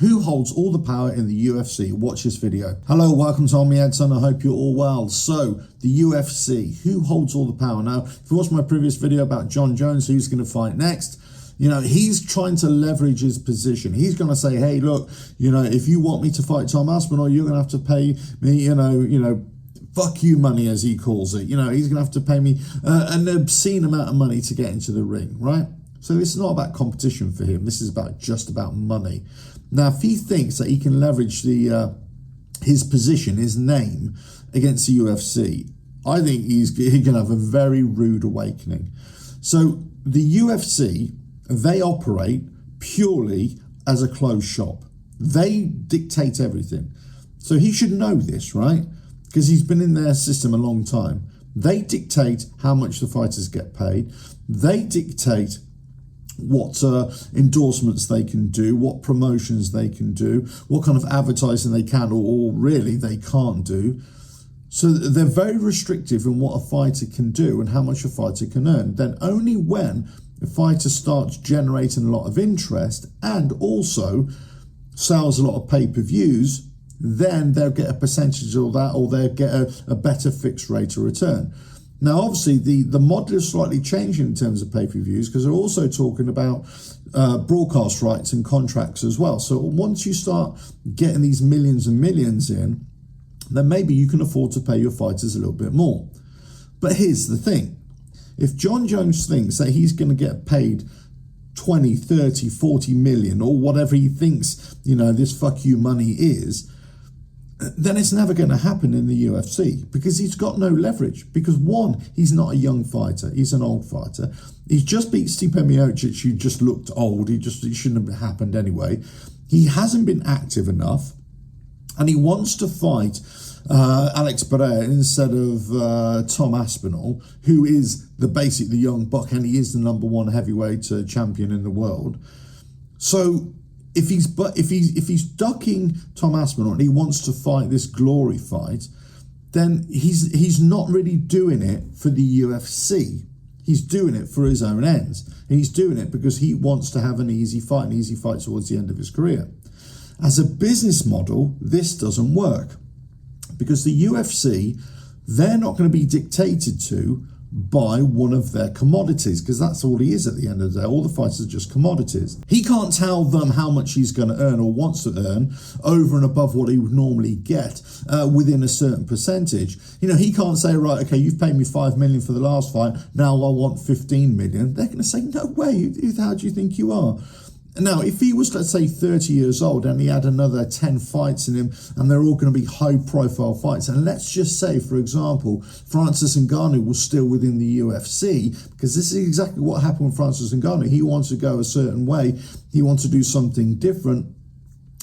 Who holds all the power in the UFC? Watch this video. Hello, welcome to Me Edson. I hope you're all well. So, the UFC, who holds all the power? Now, if you watched my previous video about Jon Jones, who's going to fight next, he's trying to leverage his position. He's going to say, hey, look, if you want me to fight Tom Aspinall, you're going to have to pay me, fuck you money, as he calls it. He's going to have to pay me an obscene amount of money to get into the ring, right? So this is not about competition for him. This is just about money. Now, if he thinks that he can leverage his position, his name against the UFC, I think he's going to have a very rude awakening. So the UFC, they operate purely as a closed shop. They dictate everything. So he should know this, right? Because he's been in their system a long time. They dictate how much the fighters get paid. They dictate what endorsements they can do, what promotions they can do, what kind of advertising they can or really they can't do. So they're very restrictive in what a fighter can do and how much a fighter can earn. Then only when a fighter starts generating a lot of interest and also sells a lot of pay-per-views, then they'll get a percentage of that, or they'll get a better fixed rate of return. Now, obviously, the model is slightly changing in terms of pay-per-views because they're also talking about broadcast rights and contracts as well. So once you start getting these millions and millions in, then maybe you can afford to pay your fighters a little bit more. But here's the thing. If Jon Jones thinks that he's going to get paid 20, 30, 40 million or whatever he thinks, this fuck you money is, then it's never going to happen in the UFC because he's got no leverage. Because one, he's not a young fighter. He's an old fighter. He's just beat Stipe Miocic, who just looked old. It shouldn't have happened anyway. He hasn't been active enough. And he wants to fight Alex Pereira instead of Tom Aspinall, who is the young buck, and he is the #1 heavyweight champion in the world. So if he's ducking Tom Aspinall and he wants to fight this glory fight, then he's not really doing it for the UFC. He's doing it for his own ends. And he's doing it because he wants to have an easy fight towards the end of his career. As a business model, this doesn't work because the UFC, they're not going to be dictated to by one of their commodities, because that's all he is at the end of the day. All the fighters are just commodities. He can't tell them how much he's going to earn or wants to earn over and above what he would normally get within a certain percentage. He can't say, right, okay, you've paid me 5 million for the last fight, now I want 15 million. They're going to say, no way, how do you think you are? Now, if he was, let's say, 30 years old and he had another 10 fights in him and they're all going to be high-profile fights, and let's just say, for example, Francis Ngannou was still within the UFC, because this is exactly what happened with Francis Ngannou. He wants to go a certain way. He wants to do something different.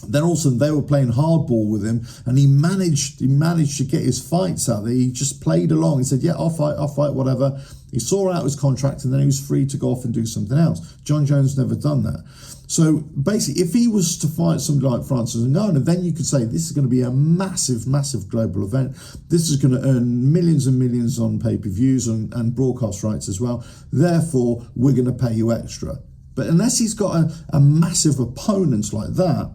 Then also they were playing hardball with him, and he managed to get his fights out there. He just played along. He said, yeah, I'll fight, whatever. He saw out his contract, and then he was free to go off and do something else. Jon Jones never done that. So basically, if he was to fight somebody like Francis Ngannou, then you could say this is going to be a massive, massive global event. This is going to earn millions and millions on pay-per-views and broadcast rights as well. Therefore, we're going to pay you extra. But unless he's got a massive opponent like that,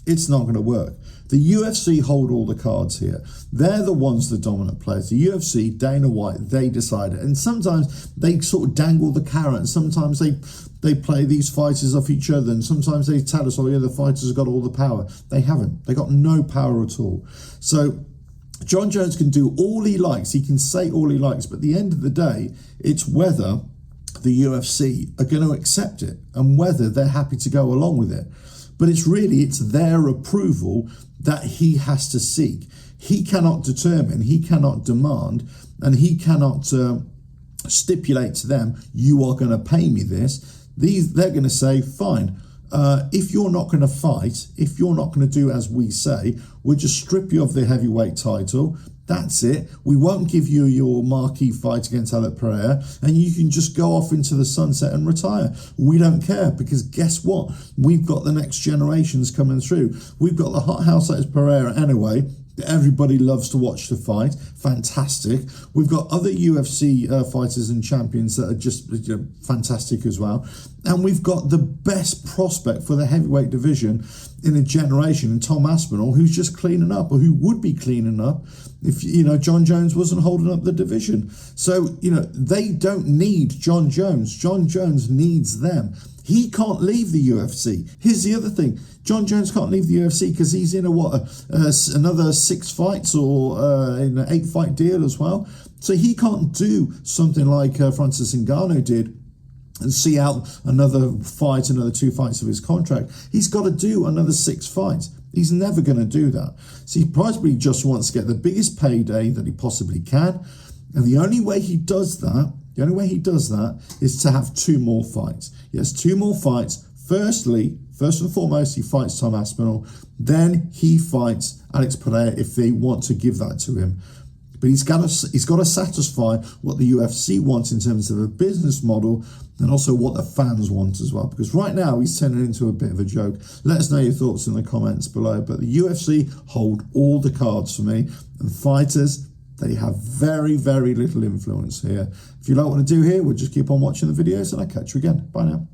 it's not going to work. The UFC hold all the cards here. They're the ones, the dominant players. The UFC, Dana White, they decide it. And sometimes they sort of dangle the carrot, and sometimes they play these fighters off each other, and sometimes they tell us, oh yeah, the fighters have got all the power. They haven't. They got no power at all. So Jon Jones can do all he likes. He can say all he likes. But at the end of the day, it's whether the UFC are going to accept it and whether they're happy to go along with it. But it's their approval that he has to seek. He cannot determine, he cannot demand, and he cannot stipulate to them, you are going to pay me this. They're going to say, fine, if you're not going to fight, if you're not going to do as we say, we'll just strip you of the heavyweight title. That's it. We won't give you your marquee fight against Alex Pereira, and you can just go off into the sunset and retire. We don't care, because guess what? We've got the next generations coming through. We've got the hot house that is Pereira anyway. that everybody loves to watch the fight. Fantastic. We've got other UFC fighters and champions that are just fantastic as well. And we've got the best prospect for the heavyweight division in a generation, Tom Aspinall, who's just cleaning up, or who would be cleaning up if, Jon Jones wasn't holding up the division. So, they don't need Jon Jones. Jon Jones needs them. He can't leave the UFC. Here's the other thing. Jon Jones can't leave the UFC because he's in another 6 fights or in an 8-fight deal as well. So he can't do something like Francis Ngannou did and see out another 2 fights of his contract. He's got to do another 6 fights. He's never going to do that. So he probably just wants to get the biggest payday that he possibly can. And the only way he does that is to have 2 more fights. Yes, 2 more fights. First and foremost, he fights Tom Aspinall. Then he fights Alex Pereira if they want to give that to him. But he's got to satisfy what the UFC wants in terms of a business model, and also what the fans want as well. Because right now he's turning into a bit of a joke. Let us know your thoughts in the comments below. But the UFC hold all the cards for me, and fighters, they have very, very little influence here. If you like what I do here, we'll just keep on watching the videos, and I'll catch you again. Bye now.